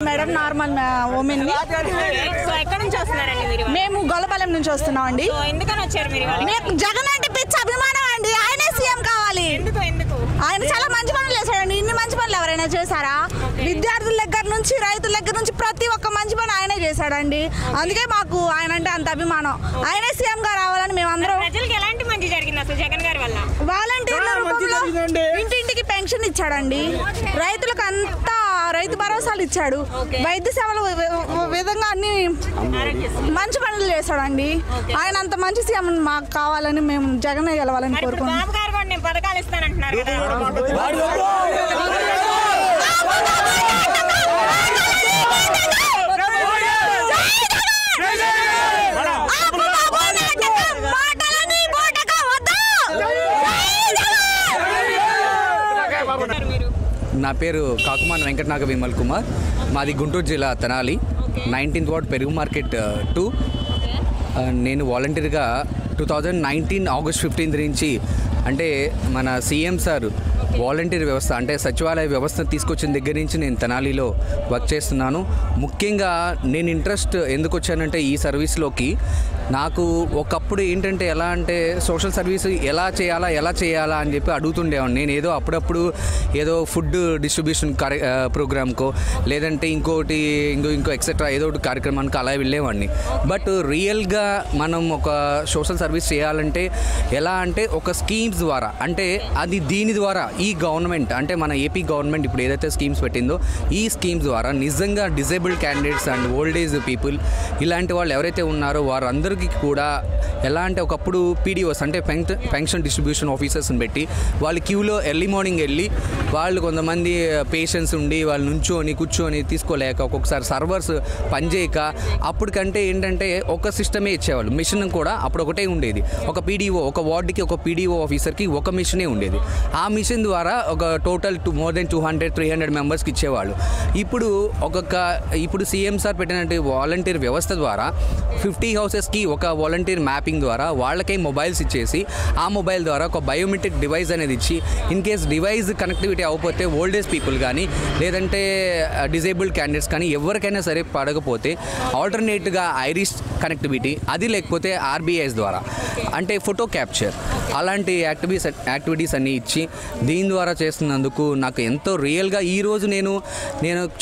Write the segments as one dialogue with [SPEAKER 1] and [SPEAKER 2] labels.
[SPEAKER 1] Madam, normal women. మేము గొల్లపాలెం నుంచి వస్తున్నామండి. జగన్ అంటే పిచ్చి అభిమానం అండి. ఆయనే సీఎం కావాలి. ఆయన చాలా మంచి పనులు చేశాడండి. ఇన్ని మంచి పనులు ఎవరైనా చేశారా? విద్యార్థుల దగ్గర నుంచి, రైతుల దగ్గర నుంచి ప్రతి ఒక్క మంచి పని ఆయనే చేశాడండి. అందుకే మాకు ఆయన అంటే అంత అభిమానం. ఆయనే సీఎం గా రావాలని మేమందరం. వాలంటీర్ల రూపంలో ఇంటింటికి పెన్షన్ ఇచ్చాడండి. రైతులకు అంతా రైతు భరోసాలు ఇచ్చాడు. వైద్య సేవల విధంగా అన్ని మంచి పనులు చేశాడండి. ఆయన అంత మంచి సీఎం మాకు కావాలని మేము జగన్ గెలవాలని కోరుకుంటున్నాం.
[SPEAKER 2] నా పేరు కాకుమాన్ వెంకటనాగ విమల్ కుమార్. మాది గుంటూరు జిల్లా తెనాలి, 19th వార్డ్ పెరుగు మార్కెట్ 2. నేను వాలంటీర్గా 2019 ఆగస్ట్ 15 నుంచి, అంటే మన సీఎం సార్ వాలంటీర్ వ్యవస్థ అంటే సచివాలయ వ్యవస్థను తీసుకొచ్చిన దగ్గర నుంచి నేను తెనాలిలో వర్క్ చేస్తున్నాను. ముఖ్యంగా నేను ఇంట్రెస్ట్ ఎందుకు వచ్చానంటే ఈ సర్వీస్లోకి, నాకు ఒకప్పుడు ఏంటంటే ఎలా అంటే సోషల్ సర్వీస్ ఎలా చేయాలా అని చెప్పి అడుగుతుండేవాడిని. నేను ఏదో అప్పుడప్పుడు ఏదో ఫుడ్ డిస్ట్రిబ్యూషన్ ప్రోగ్రామ్కో లేదంటే ఇంకో ఎక్సెట్రా ఏదో ఒకటి కార్యక్రమానికి అలా వెళ్ళేవాడిని. బట్ రియల్గా మనం ఒక సోషల్ సర్వీస్ చేయాలంటే ఎలా అంటే ఒక స్కీమ్స్ ద్వారా, అంటే అది దీని ద్వారా ఈ గవర్నమెంట్ అంటే మన ఏపీ గవర్నమెంట్ ఇప్పుడు ఏదైతే స్కీమ్స్ పెట్టిందో ఈ స్కీమ్స్ ద్వారా నిజంగా disabled candidates and old age people ఇలాంటి వాళ్ళు ఎవరైతే ఉన్నారో వారందరికీ కూడా ఎలా అంటే ఒకప్పుడు పీడిఓస్ అంటే పెన్షన్ డిస్ట్రిబ్యూషన్ ఆఫీసర్స్ని పెట్టి వాళ్ళు క్యూలో ఎర్లీ మార్నింగ్ వెళ్ళి వాళ్ళు కొంతమంది పేషెంట్స్ ఉండి వాళ్ళు కూర్చొని తీసుకోలేక ఒక్కొక్కసారి సర్వర్స్ పనిచేయక అప్పటికంటే ఏంటంటే ఒక సిస్టమే ఇచ్చేవాళ్ళు. మిషన్ కూడా అప్పుడు ఒకటే ఉండేది. ఒక పీడిఓ ఒక వార్డుకి ఒక పీడిఓ ఆఫీసర్కి ఒక మిషనే ఉండేది. ఆ మిషన్ ద్వారా ఒక టోటల్ మోర్ దెన్ 200-300 మెంబర్స్కి ఇచ్చేవాళ్ళు. ఇప్పుడు సీఎం సార్ పెట్టినట్టు వాలంటీర్ వ్యవస్థ ద్వారా 50 హౌసెస్కి ఒక వాలంటీర్ మ్యాపింగ్ ద్వారా వాళ్ళకే మొబైల్స్ ఇచ్చేసి ఆ మొబైల్ ద్వారా ఒక బయోమెట్రిక్ డివైస్ అనేది ఇచ్చి ఇన్ కేస్ డివైస్ కనెక్టివిటీ అవ్వకపోతే ఓల్డ్ ఏజ్ పీపుల్ కానీ లేదంటే డిజేబుల్డ్ క్యాండిడేట్స్ కానీ ఎవరికైనా సరే పడకపోతే ఆల్టర్నేట్గా ఐరిస్ కనెక్టివిటీ, అది లేకపోతే ఆర్బీఐస్ ద్వారా అంటే ఫోటో క్యాప్చర్ అలాంటి యాక్టివిటీస్ అన్నీ ఇచ్చి దీని ద్వారా చేస్తున్నందుకు నాకు ఎంతో రియల్గా ఈరోజు నేను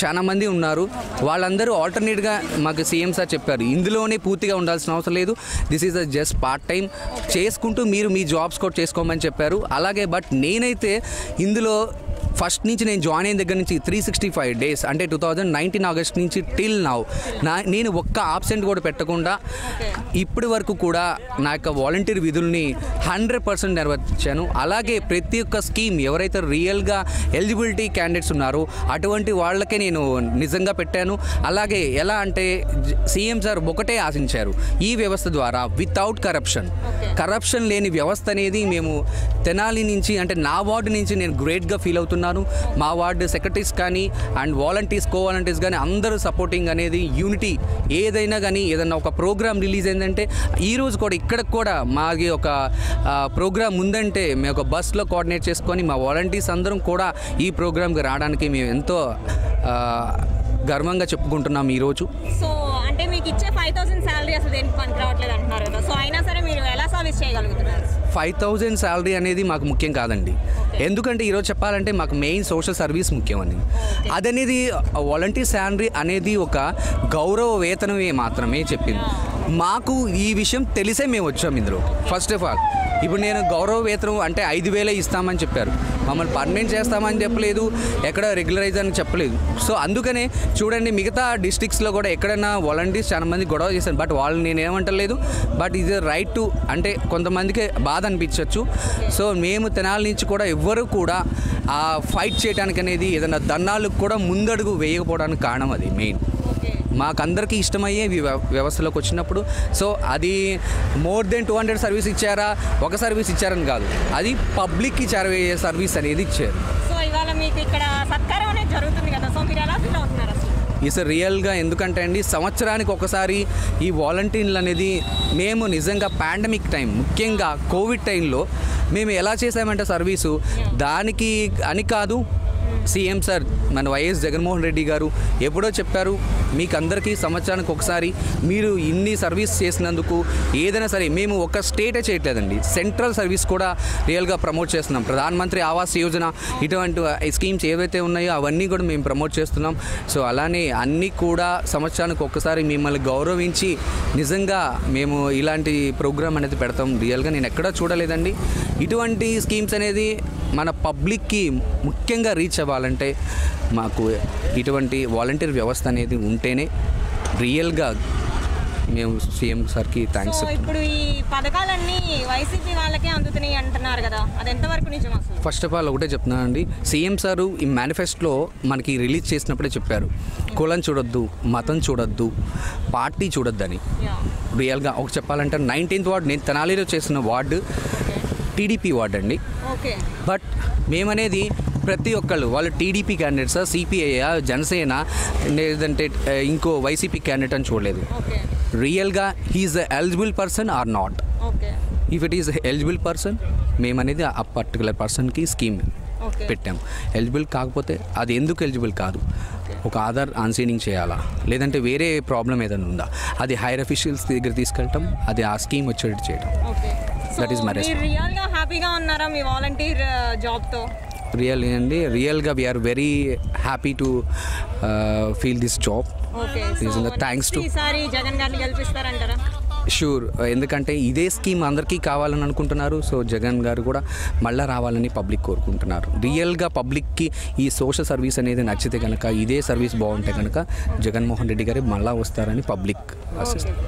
[SPEAKER 2] చాలా మంది ఉన్నారు, వాళ్ళందరూ ఆల్టర్నేట్గా మాకు సీఎం సార్ చెప్పారు ఇందులోనే పూర్తిగా ఉండాల్సిన అవసరం లేదు, this is just part time చేసుకుంటూ మీరు మీ జాబ్స్ కూడా చేసుకోమని చెప్పారు. అలాగే బట్ నేనైతే ఇందులో ఫస్ట్ నుంచి నేను జాయిన్ అయిన దగ్గర నుంచి 365 days అంటే 2019 ఆగస్ట్ నుంచి టిల్ నౌ నేను ఒక్క ఆబ్సెంట్ కూడా పెట్టకుండా ఇప్పటి వరకు కూడా నా యొక్క వాలంటీర్ విధుల్ని 100% నెరవేర్చాను. అలాగే ప్రతి ఒక్క స్కీమ్ ఎవరైతే రియల్గా ఎలిజిబిలిటీ క్యాండిడేట్స్ ఉన్నారో అటువంటి వాళ్ళకే నేను నిజంగా పెట్టాను. అలాగే ఎలా అంటే సీఎం సార్ ఒకటే ఆశించారు, ఈ వ్యవస్థ ద్వారా వితౌట్ కరప్షన్ లేని వ్యవస్థ అనేది మేము తెనాలి నుంచి అంటే నా వార్డు నుంచి నేను గ్రేట్గా ఫీల్ అవుతున్నాను. మా వార్డు సెక్రటరీస్ కానీ అండ్ కో-వాలంటీర్స్ కానీ అందరూ సపోర్టింగ్ అనేది యూనిటీ. ఏదైనా కానీ ఏదైనా ఒక ప్రోగ్రామ్ రిలీజ్ అయిందంటే ఈరోజు కూడా ఇక్కడ కూడా మాది ఒక ప్రోగ్రామ్ ఉందంటే మేము ఒక బస్లో కోఆర్డినేట్ చేసుకొని మా వాలంటీర్స్ అందరం కూడా ఈ ప్రోగ్రామ్కి రావడానికి మేము ఎంతో గర్వంగా చెప్పుకుంటున్నాం ఈరోజు.
[SPEAKER 3] సో అంటే మీకు ఇచ్చే 5,000 శాలరీ అసలు దేనికి పనికి రావట్లేదు అంటున్నారు కదా, సో అయినా సరే మీరు ఎలా సర్వీస్ చేయగలుగుతున్నారు?
[SPEAKER 2] 5,000 శాలరీ అనేది మాకు ముఖ్యం కాదండి. ఎందుకంటే ఈరోజు చెప్పాలంటే మాకు మెయిన్ సోషల్ సర్వీస్ ముఖ్యం అని. అదనేది వాలంటీర్ శాలరీ అనేది ఒక గౌరవ వేతనమే మాత్రమే చెప్పింది. మాకు ఈ విషయం తెలిసే మేము వచ్చాం ఇందులో. ఫస్ట్ ఆఫ్ ఆల్ ఇప్పుడు నేను గౌరవ వేతనం అంటే 5,000 ఇస్తామని చెప్పారు, మమ్మల్ని పర్మనెంట్ చేస్తామని చెప్పలేదు, ఎక్కడ రెగ్యులరైజ్ అని చెప్పలేదు. సో అందుకనే చూడండి మిగతా డిస్ట్రిక్ట్స్లో కూడా ఎక్కడైనా వాలంటీర్స్ చాలా మంది గొడవ చేశారు, బట్ వాళ్ళు నేనేమంటలేదు, బట్ ఇది రైట్ టు అంటే కొంతమందికి బాధ అనిపించవచ్చు. సో మేము తెనాలి నుంచి కూడా ఎవ్వరు కూడా ఆ ఫైట్ చేయడానికి అనేది ఏదైనా దన్నాలకు కూడా ముందడుగు వేయకపోవడానికి కారణం అది మెయిన్. మాకందరికీ ఇష్టమయ్యే వ్యవస్థలోకి వచ్చినప్పుడు సో అది మోర్ దెన్ 200 సర్వీస్ ఇచ్చారా, ఒక సర్వీస్ ఇచ్చారని కాదు, అది పబ్లిక్కి చేరవేసే సర్వీస్ అనేది ఇచ్చారు.
[SPEAKER 3] సో ఇవాళ మీకు ఇక్కడ సత్కారం అనేది జరుగుతుంది కదా, సో మీరు ఎలా ఫీల్ అవుతున్నారు?
[SPEAKER 2] ఈస్ రియల్గా ఎందుకంటే అండి సంవత్సరానికి ఒకసారి ఈ వాలంటీర్లు అనేది మేము నిజంగా పాండమిక్ టైం ముఖ్యంగా కోవిడ్ టైంలో మేము ఎలా చేసామంటే సర్వీసు దానికి అని కాదు సీఎం సార్ మన వైఎస్ జగన్మోహన్ రెడ్డి గారు ఎప్పుడో చెప్పారు, మీకు అందరికీ సంవత్సరానికి ఒకసారి మీరు ఇన్ని సర్వీస్ చేసినందుకు ఏదైనా సరే మేము ఒక స్టేటే చేయట్లేదండి, సెంట్రల్ సర్వీస్ కూడా రియల్గా ప్రమోట్ చేస్తున్నాం. ప్రధానమంత్రి ఆవాస్ యోజన ఇటువంటి స్కీమ్స్ ఏవైతే ఉన్నాయో అవన్నీ కూడా మేము ప్రమోట్ చేస్తున్నాం. సో అలానే అన్నీ కూడా సంవత్సరానికి ఒక్కసారి మిమ్మల్ని గౌరవించి నిజంగా మేము ఇలాంటి ప్రోగ్రామ్ అనేది పెడతాం. రియల్గా నేను ఎక్కడా చూడలేదండి. ఇటువంటి స్కీమ్స్ అనేది మన పబ్లిక్కి ముఖ్యంగా రీచ్ అవ్వాలంటే మాకు ఇటువంటి వాలంటీర్ వ్యవస్థ అనేది ఉంటేనే రియల్గా మేము సీఎం సార్కి థ్యాంక్స్.
[SPEAKER 3] ఇప్పుడు ఈ పథకాలన్నీ వైసీపీ వాళ్ళకే అందుతున్నాయి అంటున్నారు కదా, అది ఎంతవరకు నిజం అసలు?
[SPEAKER 2] ఫస్ట్ ఆఫ్ ఆల్ ఒకటే చెప్తున్నానండి, సీఎం సారు ఈ మేనిఫెస్టోలో మనకి రిలీజ్ చేసినప్పుడే చెప్పారు, కులం చూడొద్దు, మతం చూడొద్దు, పార్టీ చూడొద్దని. రియల్గా ఒక చెప్పాలంటే 19th వార్డు, నేను తెనాలిలో చేసిన వార్డు టీడీపీ వార్డు అండి. బట్ మేమనేది ప్రతి ఒక్కళ్ళు వాళ్ళు టీడీపీ క్యాండిడేట్సా, సిపిఐయా, జనసేన, లేదంటే ఇంకో వైసీపీ క్యాండిడేట్ అని చూడలేదు. రియల్గా he is eligible person or not. If it is eligible person మేమనేది ఆ పర్టికులర్ పర్సన్కి స్కీమ్ పెట్టాం. ఎలిజిబుల్ కాకపోతే అది ఎందుకు ఎలిజిబుల్ కాదు, ఒక ఆధార్ ఆన్సీనింగ్ చేయాలా, లేదంటే వేరే ప్రాబ్లం ఏదైనా ఉందా, అది హైర్ అఫీషియల్స్ దగ్గర తీసుకెళ్ళటం, అది ఆ స్కీమ్ వచ్చేటట్టు చేయడం. That is my response.
[SPEAKER 3] రియల్గా హ్యాపీగా ఉన్నారా మీ వాలంటీర్ జాబ్తో?
[SPEAKER 2] రియల్లీ అండి, రియల్గా we are very happy to feel this job. Thanks to
[SPEAKER 3] ఈసారి జగన్ గారిని గెలిపిస్తారంటారా?
[SPEAKER 2] షూర్, ఎందుకంటే ఇదే స్కీమ్ అందరికీ కావాలని అనుకుంటున్నారు. సో జగన్ గారు కూడా మళ్ళీ రావాలని పబ్లిక్ కోరుకుంటున్నారు. రియల్గా పబ్లిక్కి ఈ సోషల్ సర్వీస్ అనేది నచ్చితే కనుక, ఇదే సర్వీస్ బాగుంటే కనుక జగన్మోహన్ రెడ్డి గారు మళ్ళీ వస్తారని పబ్లిక్ ఆశిస్తారు.